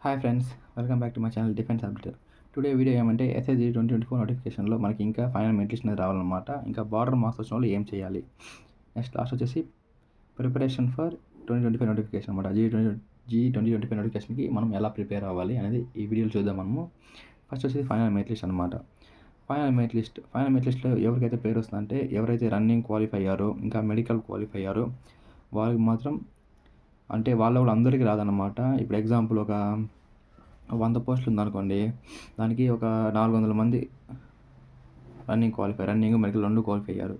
Hi friends, welcome back to my channel defence update. Today video ఏమంటే SSG 2024 నోటిఫికేషన్లో మనకి ఇంకా ఫైనల్ మెరిట్ లిస్ట్ అనేది రావాలన్నమాట. ఇంకా బార్డర్ మార్క్స్ వచ్చిన వాళ్ళు ఏం చేయాలి, నెక్స్ట్ లాస్ట్ వచ్చేసి ప్రిపరేషన్ ఫర్ 2025 నోటిఫికేషన్ అనమాట. G2025 నోటిఫికేషన్కి మనం ఎలా ప్రిపేర్ అవ్వాలి అనేది ఈ వీడియోలో చూద్దాం మనము. ఫస్ట్ వచ్చేసి ఫైనల్ మెరిట్ లిస్ట్ అనమాట. ఫైనల్ మెరిట్ లిస్ట్లో ఎవరికైతే పేరు వస్తుందంటే ఎవరైతే రన్నింగ్ క్వాలిఫై అయ్యారో ఇంకా మెడికల్ క్వాలిఫై అయ్యారో వాళ్ళకి మాత్రం, అంటే వాళ్ళు అందరికీ రాదన్నమాట. ఇప్పుడు ఎగ్జాంపుల్ ఒక 100 పోస్టులు ఉందనుకోండి, దానికి ఒక 400 మంది రన్నింగ్ మెడికల్ 2 క్వాలిఫై అయ్యారు.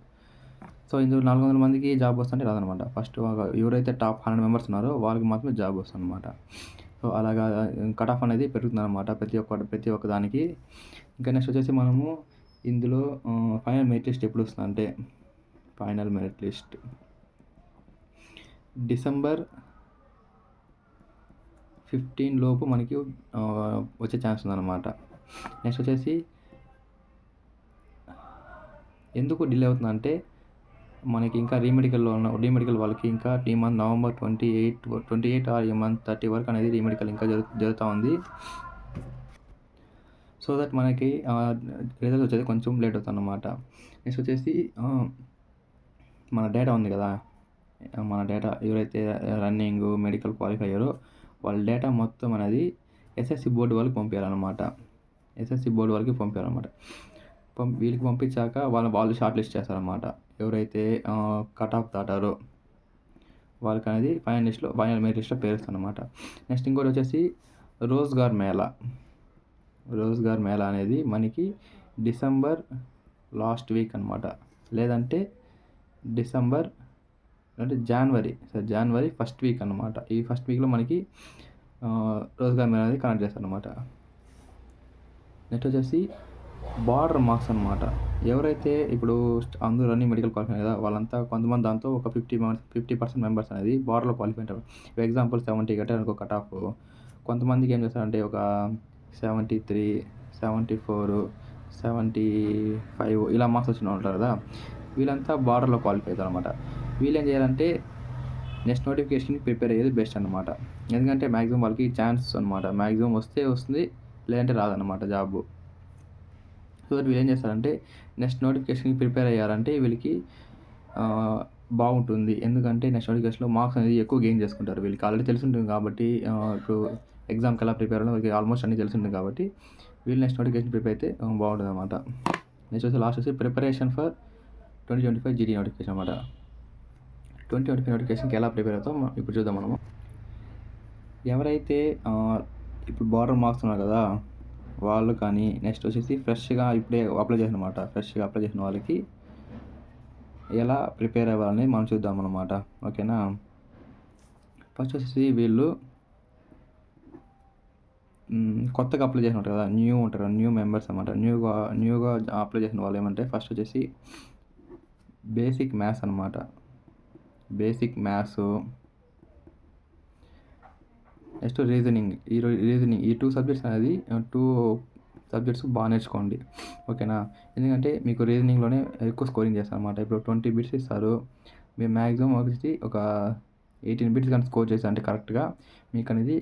సో ఇందులో 400 మందికి జాబ్ వస్తుంటే రాదనమాట. ఫస్ట్ ఎవరైతే టాప్ 100 మెంబర్స్ ఉన్నారో వాళ్ళకి మాత్రమే జాబ్ వస్తుంది అనమాట. సో అలాగా కట్ ఆఫ్ అనేది పెరుగుతుంది అనమాట ప్రతి ఒక్క దానికి. ఇంకా నెక్స్ట్ వచ్చేసి మనము ఇందులో ఫైనల్ మెరిట్ లిస్ట్ ఎప్పుడు వస్తుందంటే, ఫైనల్ మెరిట్ లిస్ట్ డిసెంబర్ 15 లోపు మనకి వచ్చే ఛాన్స్ ఉందన్నమాట. నెక్స్ట్ వచ్చేసి ఎందుకు డిలే అవుతుందంటే, మనకి ఇంకా రీమెడికల్ వాళ్ళకి ఇంకా ఈ మంత్ నవంబర్ 28 ఆర్ ఈ మంత్ 30 వరకు అనేది రీమెడికల్ ఇంకా జరుగుతూ ఉంది. సో దట్ మనకి రిజల్ట్ వచ్చేది కొంచెం లేట్ అవుతుంది అన్నమాట. నెక్స్ట్ వచ్చేసి మన డేటా ఉంది కదా, మన డేటా ఎవరైతే రన్నింగ్ మెడికల్ క్వాలిఫై అయ్యారో వాళ్ళ డేటా మొత్తం అనేది ఎస్ఎస్సి బోర్డు వాళ్ళకి పంపించాలన్నమాట. వీళ్ళకి పంపించాక వాళ్ళు షార్ట్ లిస్ట్ చేస్తారన్నమాట. ఎవరైతే కట్ ఆఫ్ దాటారో వాళ్ళకి అనేది ఫైనల్ మెరిట్ లిస్ట్లో పేరుస్తారన్నమాట. నెక్స్ట్ ఇంకోటి వచ్చేసి రోజ్గార్ మేళా అనేది మనకి డిసెంబర్ లాస్ట్ వీక్ అనమాట, లేదంటే జనవరి ఫస్ట్ వీక్ అనమాట. ఈ ఫస్ట్ వీక్లో మనకి రోజ్గార్ మేళా అనేది కనెక్ట్ చేస్తారనమాట. నెక్స్ట్ వచ్చేసి బార్డర్ మార్క్స్ అనమాట. ఎవరైతే ఇప్పుడు అందరూ రన్నింగ్ మెడికల్ క్వాలిఫై కదా, వాళ్ళంతా కొంతమంది దాంతో ఒక 50% మెంబర్స్ అనేది బార్డర్లో క్వాలిఫై ఉంటారు. ఫర్ ఎగ్జాంపుల్ 70 కట్టారు అనుకో కట్ ఆఫ్, కొంతమందికి ఏం చేస్తారంటే ఒక 73, 74, 75 ఇలా మార్క్స్ వచ్చిన ఉంటారు కదా, వీళ్ళంతా బార్డర్లో క్వాలిఫై అవుతారు అనమాట. వీళ్ళు ఏం చేయాలంటే నెక్స్ట్ నోటిఫికేషన్కి ప్రిపేర్ అయ్యేది బెస్ట్ అనమాట. ఎందుకంటే మ్యాక్సిమం వాళ్ళకి ఛాన్స్ అనమాట, మ్యాక్సిమం వస్తే వస్తుంది, లేదంటే రాదనమాట జాబ్. సో వీళ్ళు ఏం చేస్తారంటే నెక్స్ట్ నోటిఫికేషన్కి ప్రిపేర్ అయ్యారంటే వీళ్ళకి బాగుంటుంది. ఎందుకంటే నెక్స్ట్ నోటిఫికేషన్లో మార్క్స్ అనేది ఎక్కువ గెయిన్ చేసుకుంటారు. వీళ్ళకి ఆల్రెడీ తెలిసి ఉంటుంది కాబట్టి, ఇప్పుడు ఎగ్జామ్కి ఎలా ప్రిపేర్ అవ్వాలో వీళ్ళకి ఆల్మోస్ట్ అన్నీ తెలిసి ఉంటుంది కాబట్టి వీళ్ళు నెక్స్ట్ నోటిఫికేషన్ ప్రిపేర్ అయితే బాగుంటుంది అనమాట. నెక్స్ట్ వచ్చి లాస్ట్ వచ్చి ప్రిపరేషన్ ఫర్ 2025 జీడీ నోటిఫికేషన్ అనమాట. 2025 నోటిఫికేషన్కి ఎలా ప్రిపేర్ అవుతాం ఇప్పుడు చూద్దాం మనము. ఎవరైతే ఇప్పుడు బార్డర్ మార్క్స్ ఉన్నారు కదా వాళ్ళు కానీ, నెక్స్ట్ వచ్చేసి ఫ్రెష్గా అప్లై చేసిన వాళ్ళకి ఎలా ప్రిపేర్ అవ్వాలని మనం చూద్దాం అన్నమాట. ఓకేనా, ఫస్ట్ వచ్చేసి వీళ్ళు కొత్తగా అప్లై చేసిన ఉంటారు కదా, న్యూ మెంబర్స్ అనమాట. న్యూగా అప్లై చేసిన వాళ్ళు ఏమంటే ఫస్ట్ వచ్చేసి బేసిక్ మ్యాథ్స్ అనమాట. Next reasoning. ఈ 2 సబ్జెక్ట్స్ అనేది 2 సబ్జెక్ట్స్ బాగా నేర్చుకోండి. ఓకేనా, ఎందుకంటే మీకు రీజనింగ్లోనే ఎక్కువ స్కోరింగ్ చేస్తారు అనమాట. ఇప్పుడు 20 బిట్స్ ఇస్తారు, మీరు మ్యాక్సిమం వచ్చి ఒక 18 బిట్స్ కానీ స్కోర్ చేస్తారు అంటే కరెక్ట్గా మీకు అనేది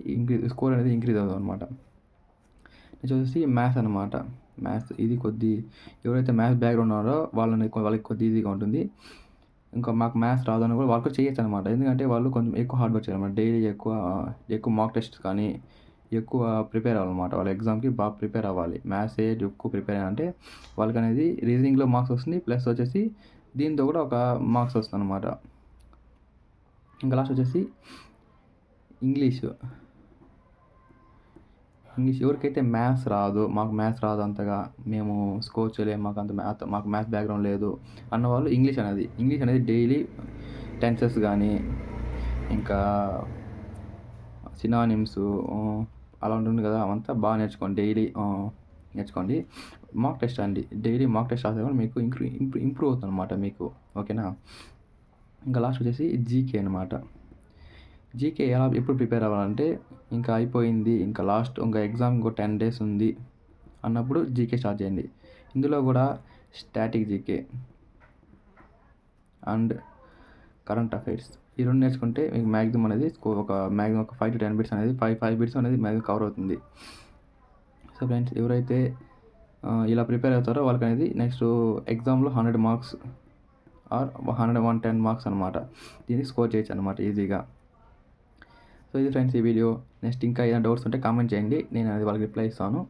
స్కోర్ అనేది ఇంక్రీజ్ అవుతుంది అనమాట. నెక్స్ట్ వచ్చేసి మ్యాథ్స్ అనమాట. ఇది ఎవరైతే మ్యాథ్స్ బ్యాక్గ్రౌండ్ ఉన్నారో వాళ్ళకి కొద్ది ఈజీగా ఉంటుంది. ఇంకా మాకు మ్యాథ్స్ రాదని కూడా వాళ్ళు చేయొచ్చు అనమాట. ఎందుకంటే వాళ్ళు కొంచెం ఎక్కువ హార్డ్ వర్క్ చేయాలన్నమాట. డైలీ ఎక్కువ మాక్ టెస్ట్ కానీ ఎక్కువ ప్రిపేర్ అవ్వాలన్నమాట. వాళ్ళ ఎగ్జామ్కి బాగా ప్రిపేర్ అవ్వాలి. మ్యాథ్స్ ఎక్కువ ప్రిపేర్ అంటే వాళ్ళకి అనేది రీజనింగ్లో మార్క్స్ వస్తుంది, ప్లస్ వచ్చేసి దీంతో కూడా ఒక మార్క్స్ వస్తుంది అనమాట. ఇంకా లాస్ట్ వచ్చేసి ఇంగ్లీష్. ఎవరికైతే మ్యాథ్స్ రాదు, మాకు మ్యాథ్స్ రాదు అంతగా, మేము స్కోర్ చేయలేము, మాకు మ్యాథ్స్ బ్యాక్గ్రౌండ్ లేదు అన్నవాళ్ళు ఇంగ్లీష్ అనేది డైలీ టెన్సెస్ కానీ ఇంకా సినానిమ్స్ అలా ఉంటుంది కదా, అవంతా బాగా నేర్చుకోండి. డైలీ నేర్చుకోండి. Mock test daily mock test రాస్తే కూడా మీకు ఇంప్రూవ్ అవుతుంది అనమాట మీకు. ఓకేనా, ఇంకా లాస్ట్ వచ్చేసి జీకే అనమాట. జీకే ఎప్పుడు ప్రిపేర్ అవ్వాలంటే, ఇంకా అయిపోయింది, ఇంకా ఎగ్జామ్ ఇంకో 10 days ఉంది అన్నప్పుడు జీకే స్టార్ట్ చేయండి. ఇందులో కూడా static GK and current affairs ఈ 2 నేర్చుకుంటే మీకు మ్యాక్సిమం అనేది ఒక 5 to 10 బిట్స్ అనేది 5 బిట్స్ అనేది మ్యాక్సిమం కవర్ అవుతుంది. సో ఫ్రెండ్స్, ఎవరైతే ఇలా ప్రిపేర్ అవుతారో వాళ్ళకనేది నెక్స్ట్ ఎగ్జామ్‌లో 100 మార్క్స్ ఆర్ 110 మార్క్స్ అనమాట. దీనికి స్కోర్ చేయొచ్చు అనమాట ఈజీగా. సో ఇది ఫ్రెండ్స్ ఈ వీడియో. నెక్స్ట్ ఇంకా ఏదైనా డౌట్స్ ఉంటే కామెంట్ చేయండి, నేను అది వాళ్ళకి రిప్లై ఇస్తాను.